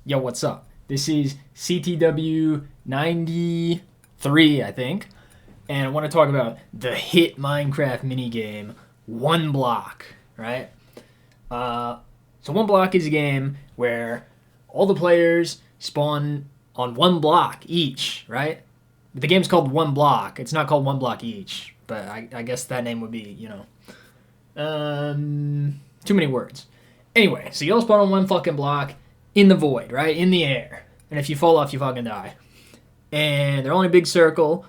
Yo, what's up? This is CTW 93, I think, and I want to talk about the hit Minecraft minigame, One Block, right? So One Block is a game where all the players spawn on one block each, right? The game's called One Block. It's not called One Block Each, but I guess that name would be, too many words. Anyway, so you all spawn on one fucking block in the void, right? In the air. And if you fall off, you fucking die. And they're all in a big circle.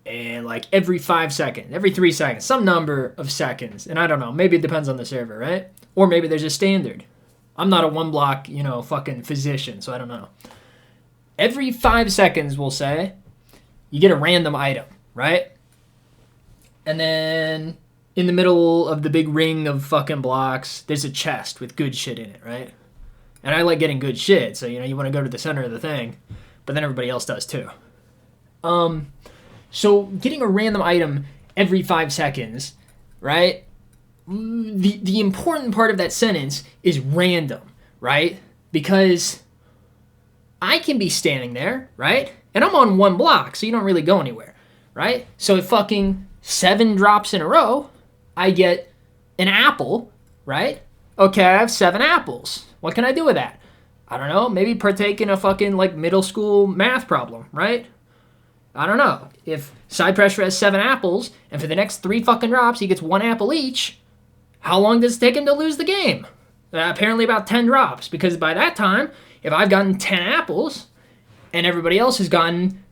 And like every 5 seconds, every 3 seconds, some number of seconds. And I don't know, maybe it depends on the server, right? Or maybe there's a standard. I'm not a one block, fucking physician, so I don't know. Every 5 seconds, we'll say, you get a random item, right? And then in the middle of the big ring of fucking blocks, there's a chest with good shit in it, right? And I like getting good shit, so, you want to go to the center of the thing. But then everybody else does, too. So getting a random item every 5 seconds, right? The important part of that sentence is random, right? Because I can be standing there, right? And I'm on one block, so you don't really go anywhere, right? So if fucking 7 drops in a row, I get an apple, right? Okay, I have 7 apples. What can I do with that? I don't know. Maybe partake in a fucking middle school math problem, right? I don't know. If SidePressure has 7 apples, and for the next 3 fucking drops, he gets 1 apple each, how long does it take him to lose the game? Apparently about 10 drops, because by that time, if I've gotten 10 apples, and everybody else has gotten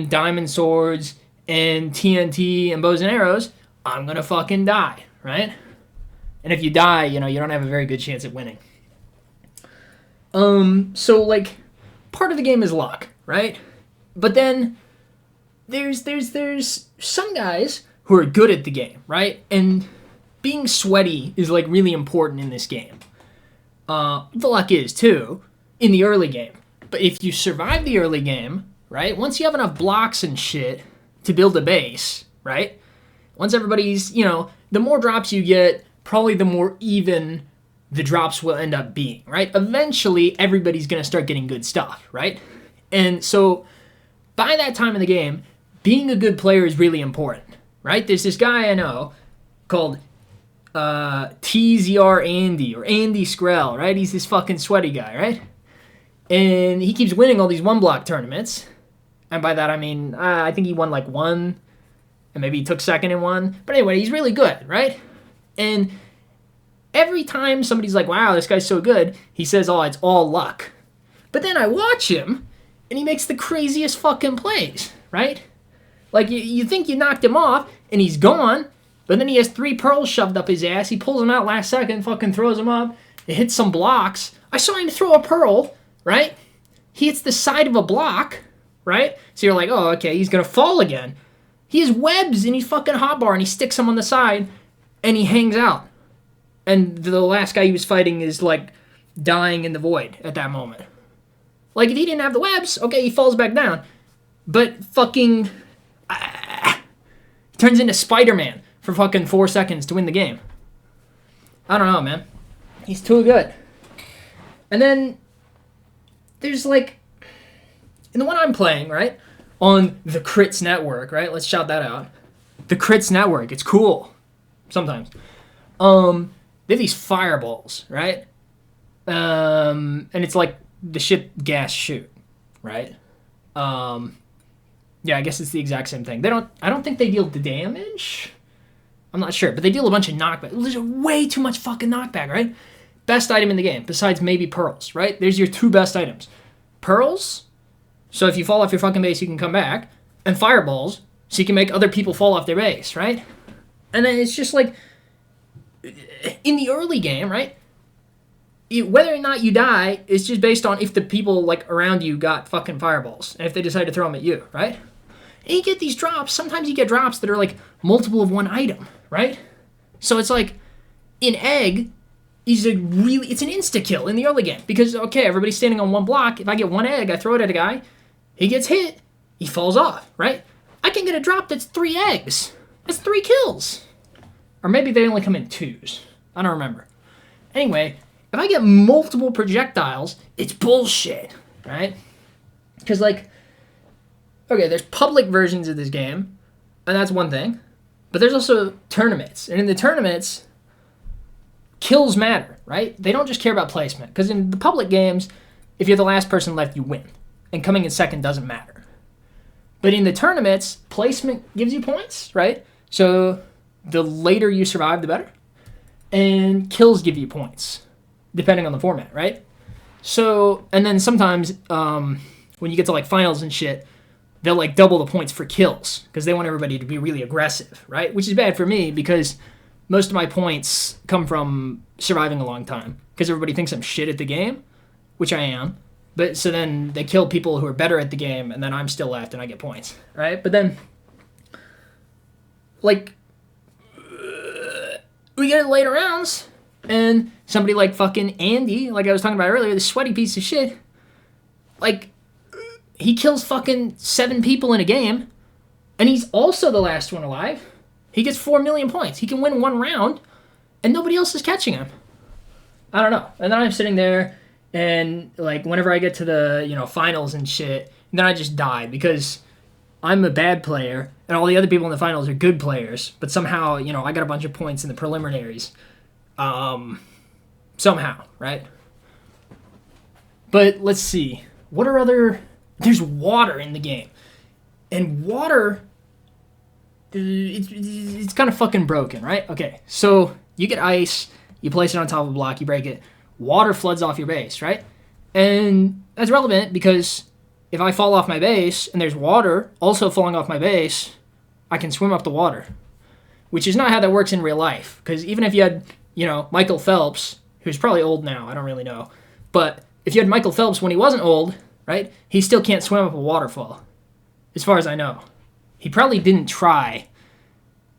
diamond swords and TNT and bows and arrows, I'm gonna fucking die, right? And if you die, you don't have a very good chance at winning. So part of the game is luck, right? But then there's some guys who are good at the game, right? And being sweaty is really important in this game. The luck is too in the early game. But if you survive the early game, right? Once you have enough blocks and shit to build a base, right? Once everybody's, the more drops you get, probably the more even the drops will end up being, right? Eventually, everybody's going to start getting good stuff, right? And so, by that time in the game, being a good player is really important, right? There's this guy I know called TZR Andy, or Andy Skrell, right? He's this fucking sweaty guy, right? And he keeps winning all these one-block tournaments. And by that, I mean, I think he won one, and maybe he took second in one. But anyway, he's really good, right? And every time somebody's like, wow, this guy's so good, he says, oh, it's all luck. But then I watch him, and he makes the craziest fucking plays, right? You think you knocked him off, and he's gone, but then he has 3 pearls shoved up his ass. He pulls them out last second, fucking throws them up. It hits some blocks. I saw him throw a pearl, right? He hits the side of a block, right? So you're like, oh, okay, he's going to fall again. He has webs, and he's fucking hotbar, and he sticks them on the side, and he hangs out. And the last guy he was fighting is, dying in the void at that moment. If he didn't have the webs, okay, he falls back down. But fucking... he turns into Spider-Man for fucking 4 seconds to win the game. I don't know, man. He's too good. And then there's, in the one I'm playing, right, on the Crits Network, right? Let's shout that out. The Crits Network. It's cool. Sometimes. They have these fireballs, right? And it's the ship gas shoot, right? Yeah, I guess it's the exact same thing. I don't think they deal the damage. I'm not sure, but they deal a bunch of knockback. There's way too much fucking knockback, right? Best item in the game, besides maybe pearls, right? There's your 2 best items. Pearls, so if you fall off your fucking base, you can come back. And fireballs, so you can make other people fall off their base, right? And then it's just in the early game, right? Whether or not you die is just based on if the people around you got fucking fireballs and if they decide to throw them at you, right? And you get these drops. Sometimes you get drops that are multiple of one item, right? So it's in egg is it's an insta kill in the early game because okay, everybody's standing on one block. If I get 1 egg, I throw it at a guy, he gets hit, he falls off, right? I can get a drop that's 3 eggs. That's 3 kills. Or maybe they only come in 2s. I don't remember. Anyway, If I get multiple projectiles, it's bullshit, right? Because, like, okay, there's public versions of this game, and that's one thing. But there's also tournaments. And in the tournaments, kills matter, right? They don't just care about placement. Because in the public games, if you're the last person left, you win. And coming in second doesn't matter. But in the tournaments, placement gives you points, right? So the later you survive, the better. And kills give you points, depending on the format, right? So, and then sometimes when you get to like finals and shit, they'll like double the points for kills because they want everybody to be really aggressive, right? Which is bad for me because most of my points come from surviving a long time because everybody thinks I'm shit at the game, which I am. But so then they kill people who are better at the game and then I'm still left and I get points, right? But then, like, we get later rounds and somebody like fucking Andy, like I was talking about earlier, the sweaty piece of shit, like, he kills fucking 7 people in a game, and he's also the last one alive. He gets 4 million points. He can win one round, and nobody else is catching him. I don't know. And then I'm sitting there, and like whenever I get to the finals and shit, then I just die because I'm a bad player, and all the other people in the finals are good players. But somehow, I got a bunch of points in the preliminaries. Somehow, right? But let's see. What are other... There's water in the game. And water, it's kind of fucking broken, right? Okay, so you get ice, you place it on top of a block, you break it, water floods off your base, right? And that's relevant because if I fall off my base and there's water also falling off my base, I can swim up the water, which is not how that works in real life. Because even if you had, Michael Phelps, who's probably old now, I don't really know, but if you had Michael Phelps when he wasn't old, right? He still can't swim up a waterfall, as far as I know. He probably didn't try,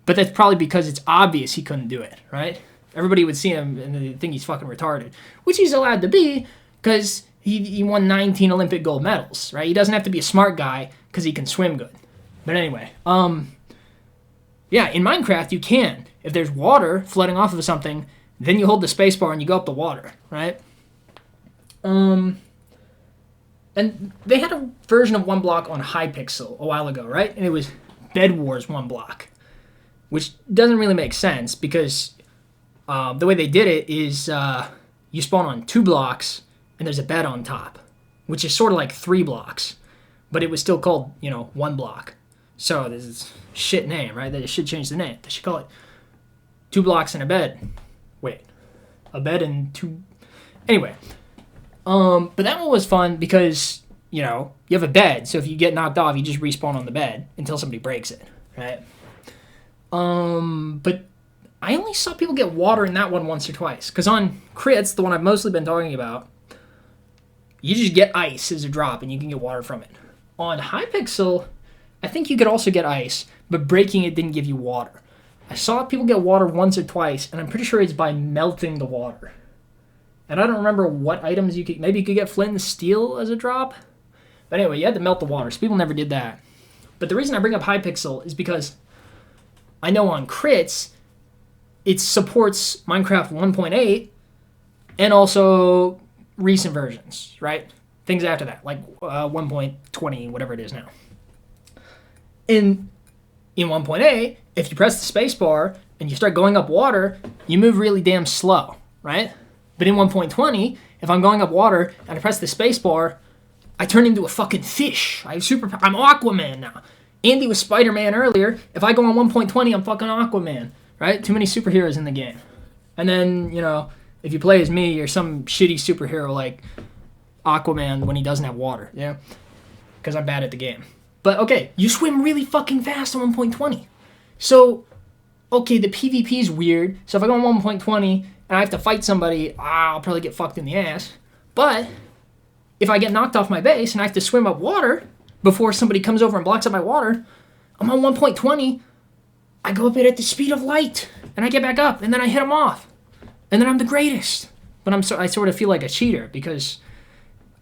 but that's probably because it's obvious he couldn't do it, right? Everybody would see him and they think he's fucking retarded, which he's allowed to be because he won 19 Olympic gold medals, right? He doesn't have to be a smart guy because he can swim good. But anyway, yeah, in Minecraft you can. If there's water flooding off of something, then you hold the spacebar and you go up the water, right? And they had a version of One Block on Hypixel a while ago, right? And it was Bed Wars One Block, which doesn't really make sense because the way they did it is you spawn on 2 blocks and there's a bed on top, which is sort of like 3 blocks, but it was still called, 1 block. So this is a shit name, right? They should change the name. They should call it 2 blocks and a bed. Wait, a bed and 2... Anyway... but that one was fun because, you have a bed, so if you get knocked off, you just respawn on the bed until somebody breaks it, right? But I only saw people get water in that one once or twice, because on crits, the one I've mostly been talking about, you just get ice as a drop, and you can get water from it. On Hypixel, I think you could also get ice, but breaking it didn't give you water. I saw people get water once or twice, and I'm pretty sure it's by melting the water. And I don't remember what items you could... Maybe you could get flint and steel as a drop? But anyway, you had to melt the water, so people never did that. But the reason I bring up Hypixel is because I know on crits, it supports Minecraft 1.8 and also recent versions, right? Things after that, like 1.20, whatever it is now. In 1.8, if you press the spacebar and you start going up water, you move really damn slow, right? But in 1.20, if I'm going up water and I press the spacebar, I turn into a fucking fish. I'm Aquaman now. Andy was Spider-Man earlier. If I go on 1.20, I'm fucking Aquaman, right? Too many superheroes in the game. And then, if you play as me, you're some shitty superhero like Aquaman when he doesn't have water, yeah? Because I'm bad at the game. But, okay, you swim really fucking fast on 1.20. So, okay, the PvP is weird. So if I go on 1.20... and I have to fight somebody, I'll probably get fucked in the ass. But if I get knocked off my base and I have to swim up water before somebody comes over and blocks up my water, I'm on 1.20, I go up it at the speed of light, and I get back up, and then I hit them off. And then I'm the greatest. But I sort of feel like a cheater because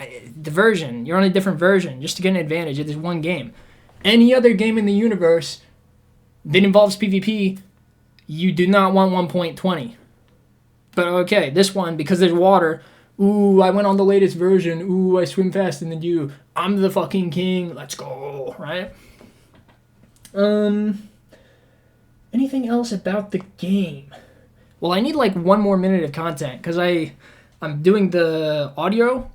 you're on a different version just to get an advantage of this one game. Any other game in the universe that involves PvP, you do not want 1.20. But okay, this one, because there's water, ooh, I went on the latest version, ooh, I swim faster than you, I'm the fucking king, let's go, right? Anything else about the game? Well, I need like 1 more minute of content, because I'm doing the audio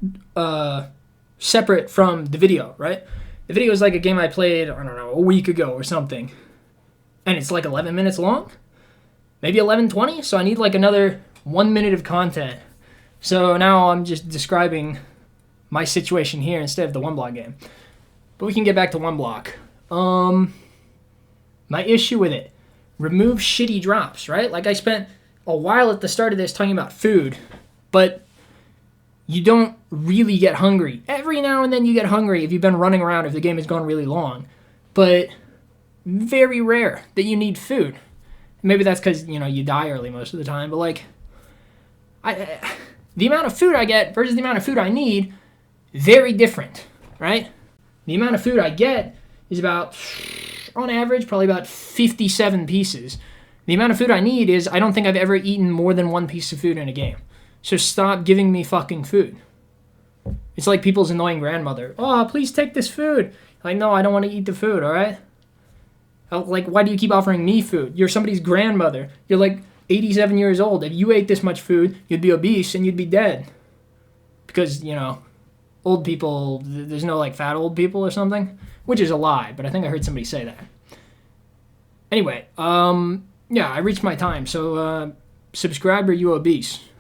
separate from the video, right? The video is like a game I played, I don't know, a week ago or something. And it's like 11 minutes long? Maybe 11:20? So I need like another 1 minute of content. So now I'm just describing my situation here instead of the one block game. But we can get back to one block. My issue with it. Remove shitty drops, right? Like I spent a while at the start of this talking about food, but you don't really get hungry. Every now and then you get hungry if you've been running around, if the game has gone really long. But very rare that you need food. Maybe that's because, you die early most of the time. But, like, the amount of food I get versus the amount of food I need, very different, right? The amount of food I get is about, on average, probably about 57 pieces. The amount of food I need is, I don't think I've ever eaten more than 1 piece of food in a game. So stop giving me fucking food. It's like people's annoying grandmother. Oh, please take this food. Like, no, I don't want to eat the food, all right? Like, why do you keep offering me food? You're somebody's grandmother. You're like 87 years old. If you ate this much food, you'd be obese and you'd be dead. Because, old people, there's no like fat old people or something, which is a lie, but I think I heard somebody say that. Anyway, yeah, I reached my time. So subscribe or you obese.